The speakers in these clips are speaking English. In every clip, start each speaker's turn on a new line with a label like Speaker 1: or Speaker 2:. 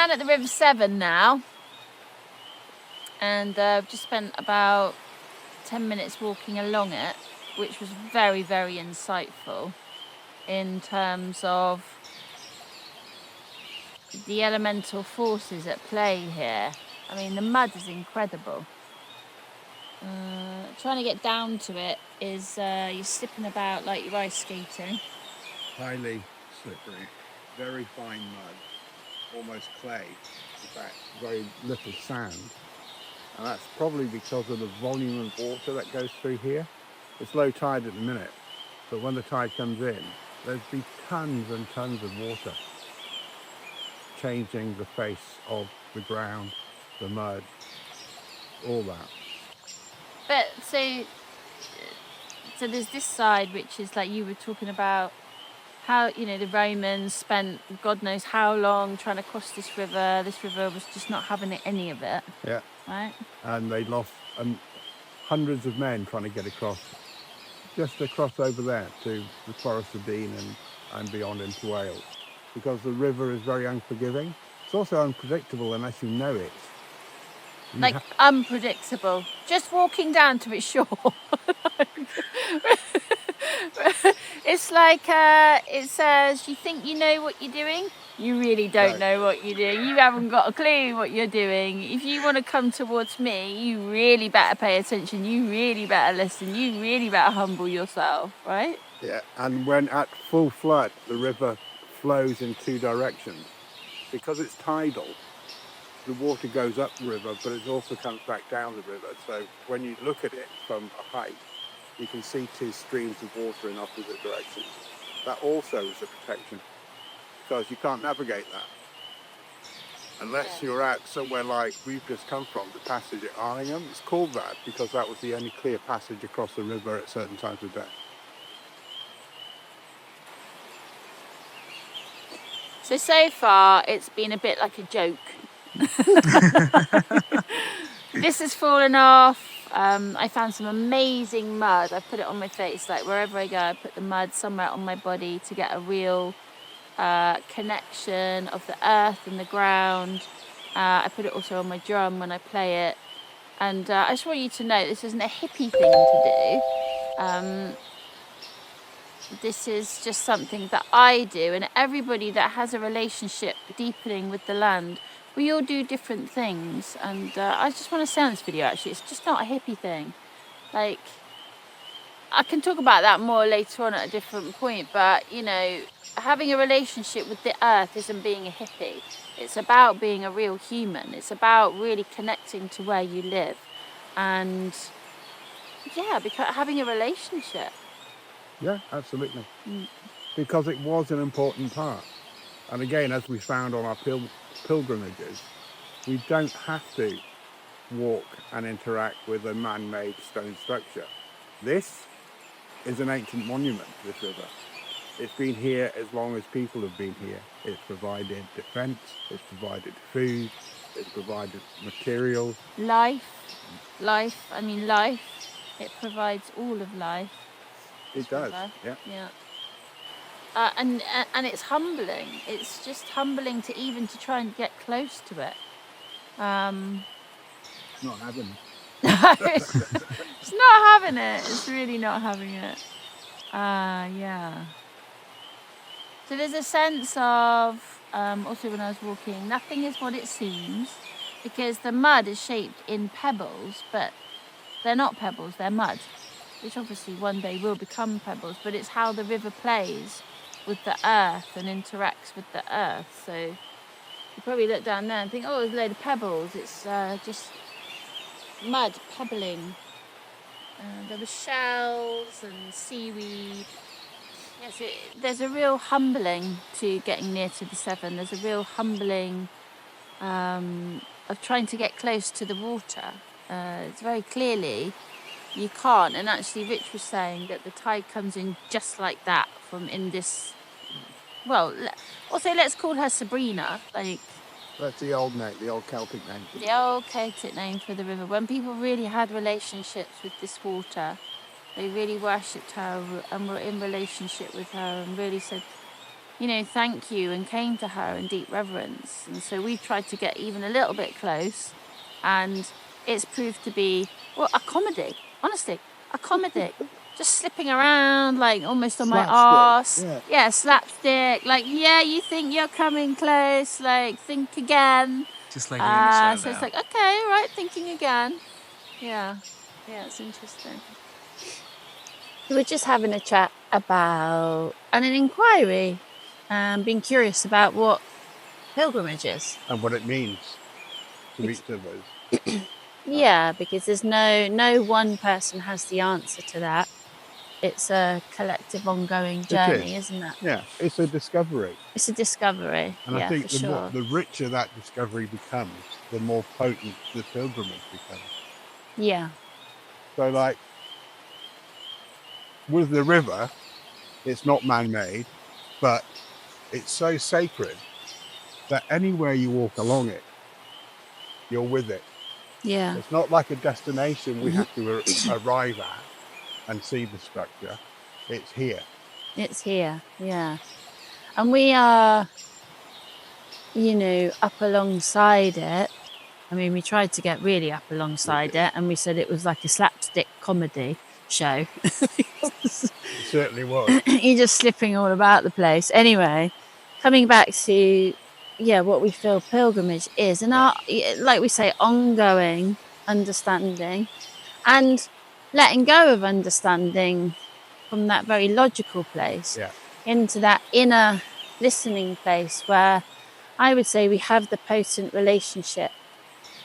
Speaker 1: down at the River Severn now, and I've just spent about 10 minutes walking along it, which was very, very insightful in terms of the elemental forces at play here. I mean, the mud is incredible. Trying to get down to it is you're slipping about like you're ice skating.
Speaker 2: Highly slippery, very fine mud, almost clay. In fact, very little sand. And that's probably because of the volume of water that goes through here. It's low tide at the minute, but when the tide comes in, there'd be tons and tons of water changing the face of the ground, the mud, all that.
Speaker 1: But so there's this side which is like you were talking about, how, you know, the Romans spent God knows how long trying to cross this river. This river was just not having any of it.
Speaker 2: Yeah.
Speaker 1: Right.
Speaker 2: And they lost hundreds of men trying to get across, just across over there to the Forest of Dean and beyond into Wales, because the river is very unforgiving. It's also unpredictable unless you know it.
Speaker 1: Like unpredictable. Just walking down to its shore. It's like it says, you think you know what you're doing? You really don't know what you're doing. You haven't got a clue what you're doing. If you want to come towards me, you really better pay attention. You really better listen. You really better humble yourself, right?
Speaker 2: Yeah, and when at full flood, the river flows in two directions. Because it's tidal, the water goes up the river, but it also comes back down the river. So when you look at it from a height, you can see two streams of water in opposite directions. That also is a protection, because you can't navigate that. Unless you're out somewhere like we've just come from, the passage at Arlingham. It's called that because that was the only clear passage across the river at certain times of day.
Speaker 1: So far, it's been a bit like a joke. This has fallen off. I found some amazing mud. I put it on my face. Like wherever I go, I put the mud somewhere on my body to get a real connection of the earth and the ground. I put it also on my drum when I play it. And I just want you to know this isn't a hippie thing to do. This is just something that I do, and everybody that has a relationship deepening with the land, we all do different things. And I just want to say on this video, actually, it's just not a hippie thing. Like, I can talk about that more later on at a different point, but, you know, having a relationship with the earth isn't being a hippie. It's about being a real human. It's about really connecting to where you live. And, yeah, because having a relationship.
Speaker 2: Yeah, absolutely. Because it was an important part. And again, as we found on our pilgrimages, we don't have to walk and interact with a man-made stone structure. This is an ancient monument, this river. It's been here as long as people have been here. It's provided defence, it's provided food, it's provided materials.
Speaker 1: Life. It provides all of life.
Speaker 2: It does,
Speaker 1: yeah. And it's humbling. It's just humbling to even to try and get close to it.
Speaker 2: It's not having
Speaker 1: it. It's not having it. It's really not having it. Yeah. So there's a sense of, also when I was walking, nothing is what it seems, because the mud is shaped in pebbles, but they're not pebbles, they're mud, which obviously one day will become pebbles, but it's how the river plays with the earth and interacts with the earth. So you probably look down there and think, oh, there's a load of pebbles. It's just mud pebbling. There were shells and seaweed. Yes, there's a real humbling to getting near to the Severn. There's a real humbling of trying to get close to the water. It's very clearly you can't. And actually Rich was saying that the tide comes in just like that from in this, well, also let's call her Sabrina. Like,
Speaker 2: that's the old name, the old Celtic name.
Speaker 1: The old Celtic name for the river. When people really had relationships with this water, they really worshipped her and were in relationship with her and really said, thank you, and came to her in deep reverence. And so we tried to get even a little bit close, and it's proved to be, well, a comedy. Honestly, a comedy. Just slipping around, like almost on my arse.
Speaker 2: Slapstick,
Speaker 1: Yeah, slapstick. Like, yeah, you think you're coming close. Like, think again.
Speaker 3: Just like an inside
Speaker 1: So it's
Speaker 3: now.
Speaker 1: like, okay, right, thinking again. Yeah, it's interesting. So we're just having a chat about an inquiry, being curious about what pilgrimage is.
Speaker 2: and what it means to each of us.
Speaker 1: Yeah, because there's no one person has the answer to that. It's a collective, ongoing journey, isn't it?
Speaker 2: Yeah, it's a discovery.
Speaker 1: It's a discovery.
Speaker 2: And
Speaker 1: yeah,
Speaker 2: I think
Speaker 1: for sure.
Speaker 2: the richer that discovery becomes, the more potent the pilgrimage becomes.
Speaker 1: Yeah.
Speaker 2: So like with the river, it's not man-made, but it's so sacred that anywhere you walk along it, you're with it.
Speaker 1: Yeah.
Speaker 2: It's not like a destination we have to arrive at and see the structure. It's here.
Speaker 1: It's here, yeah. And we are, up alongside it. I mean, we tried to get really up alongside it, and we said it was like a slapstick comedy show.
Speaker 2: It certainly was.
Speaker 1: You're just slipping all about the place. Anyway, coming back to, what we feel pilgrimage is, and our, like we say, ongoing understanding, and letting go of understanding from that very logical place into that inner listening place where I would say we have the potent relationship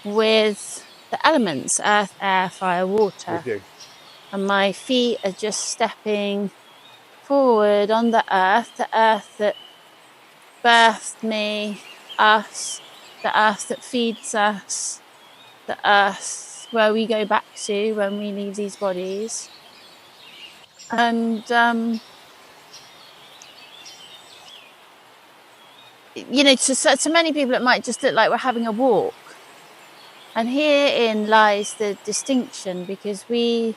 Speaker 1: with the elements, earth, air, fire, water.
Speaker 2: We do.
Speaker 1: And my feet are just stepping forward on the earth that birthed me, us, the earth that feeds us, the earth where we go back to when we leave these bodies. And, to many people it might just look like we're having a walk. And herein lies the distinction, because we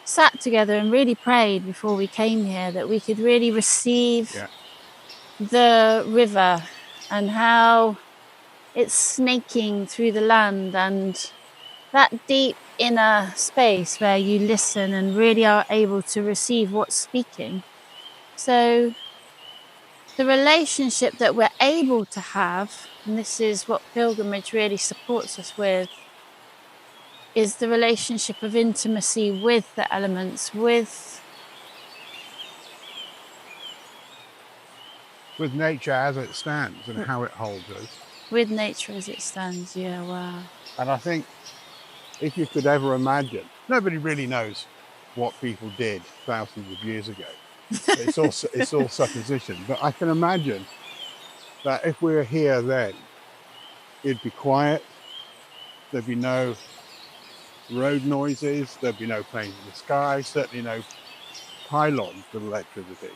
Speaker 1: sat together and really prayed before we came here that we could really receive the river and how it's snaking through the land, and that deep inner space where you listen and really are able to receive what's speaking. So the relationship that we're able to have, and this is what pilgrimage really supports us with, is the relationship of intimacy with the elements, with
Speaker 2: nature as it stands and how it holds us.
Speaker 1: With nature as it stands, yeah, wow.
Speaker 2: And I think if you could ever imagine, nobody really knows what people did thousands of years ago. It's all supposition. But I can imagine that if we were here then, it'd be quiet. There'd be no road noises. There'd be no planes in the sky. Certainly no pylons of electricity.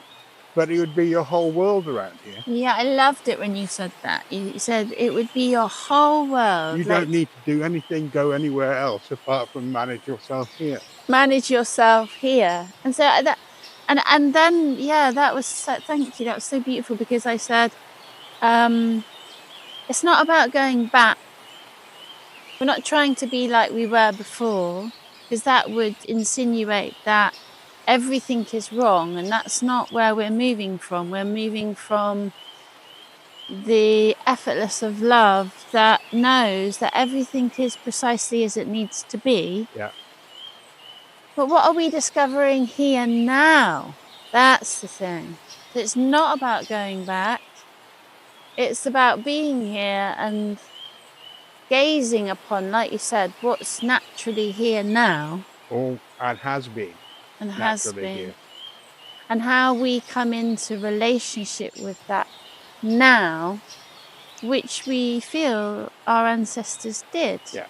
Speaker 2: But it would be your whole world around here.
Speaker 1: Yeah, I loved it when you said that. You said it would be your whole world.
Speaker 2: You don't need to do anything, go anywhere else apart from manage yourself here.
Speaker 1: Manage yourself here. And so that, and then, that was so, thank you. That was so beautiful, because I said, it's not about going back. We're not trying to be like we were before, because that would insinuate that everything is wrong, and that's not where we're moving from. We're moving from the effortless of love that knows that everything is precisely as it needs to be.
Speaker 2: Yeah.
Speaker 1: But what are we discovering here now? That's the thing. It's not about going back. It's about being here and gazing upon, like you said, what's naturally here now.
Speaker 2: All and has been.
Speaker 1: And has
Speaker 2: naturally
Speaker 1: been.
Speaker 2: Here.
Speaker 1: And how we come into relationship with that now, which we feel our ancestors did.
Speaker 2: Yeah.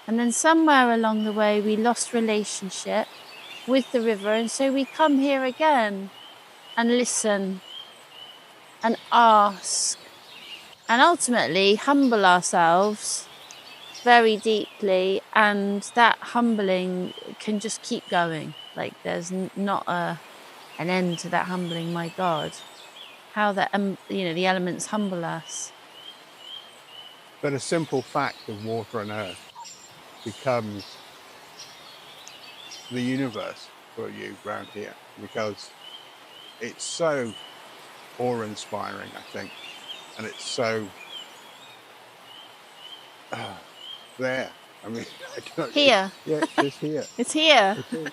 Speaker 1: And then somewhere along the way we lost relationship with the river, and so we come here again and listen and ask and ultimately humble ourselves very deeply, and that humbling can just keep going. Like there's not an end to that humbling, my God. how the the elements humble us.
Speaker 2: But a simple fact of water and earth becomes the universe for you around here, because it's so awe-inspiring, I think, and it's so there. I mean, I don't,
Speaker 1: Here.
Speaker 2: yeah, it's just here.
Speaker 1: It's here.
Speaker 2: It is.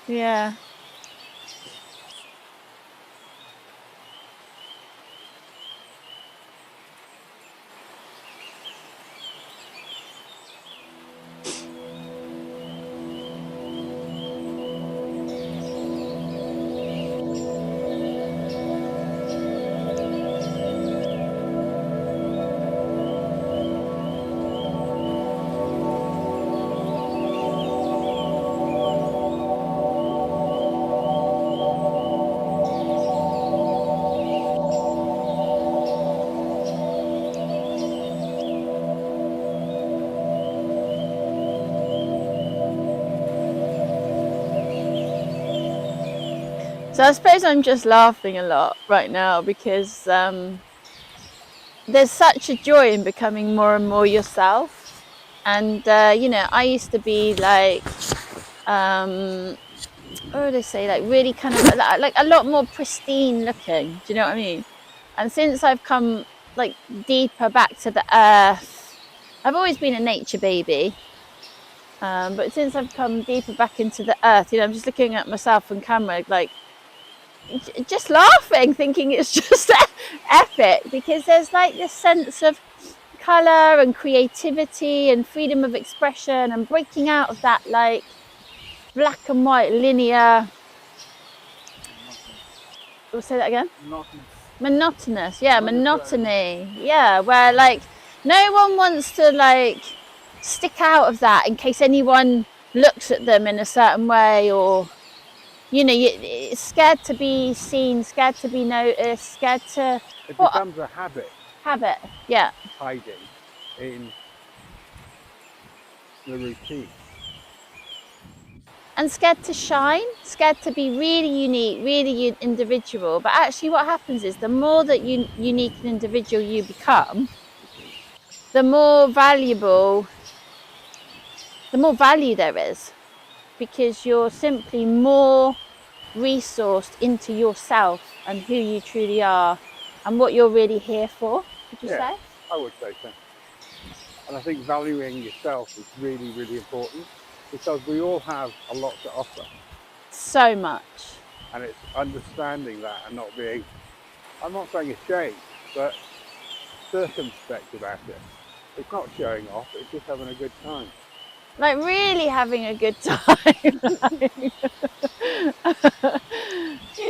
Speaker 1: Yeah. So I suppose I'm just laughing a lot right now because there's such a joy in becoming more and more yourself. And I used to be like, what would I say, like really kind of like a lot more pristine looking. Do you know what I mean? And since I've come like deeper back to the earth, I've always been a nature baby. But since I've come deeper back into the earth, I'm just looking at myself on camera, like just laughing, thinking it's just epic, because there's like this sense of color and creativity and freedom of expression and breaking out of that like black and white linear. We'll say that again. Monotonous. Yeah, monotony. Yeah, where like no one wants to like stick out of that in case anyone looks at them in a certain way, or you're scared to be seen, scared to be noticed, scared to
Speaker 2: It becomes a habit.
Speaker 1: Habit. Yeah.
Speaker 2: Hiding in the routine.
Speaker 1: And scared to shine, scared to be really unique, really individual. But actually what happens is the more that unique and individual you become, the more value there is, because you're simply more resourced into yourself and who you truly are and what you're really here for, would you say?
Speaker 2: I would say so. And I think valuing yourself is really, really important, because we all have a lot to offer.
Speaker 1: So much.
Speaker 2: And it's understanding that and not being, I'm not saying ashamed, but circumspect about it. It's not showing off, it's just having a good time.
Speaker 1: Like really having a good time.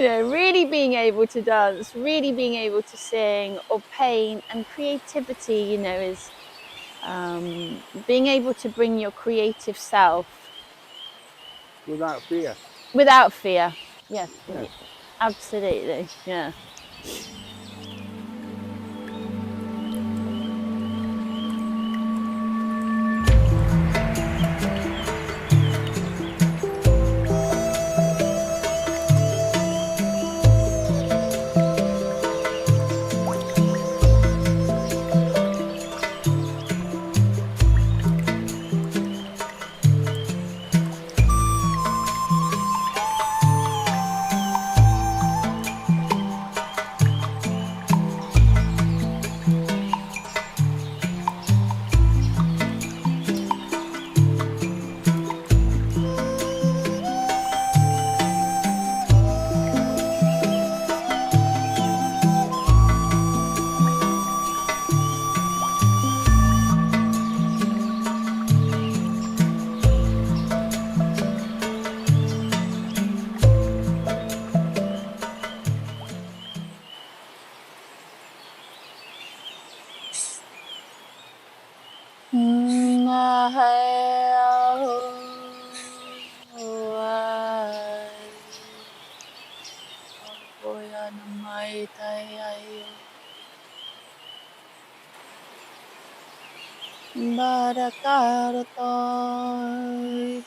Speaker 1: Really being able to dance, really being able to sing or paint, and creativity, is being able to bring your creative self
Speaker 2: without fear.
Speaker 1: Without fear. Yes. Absolutely. Yeah. Barakartoy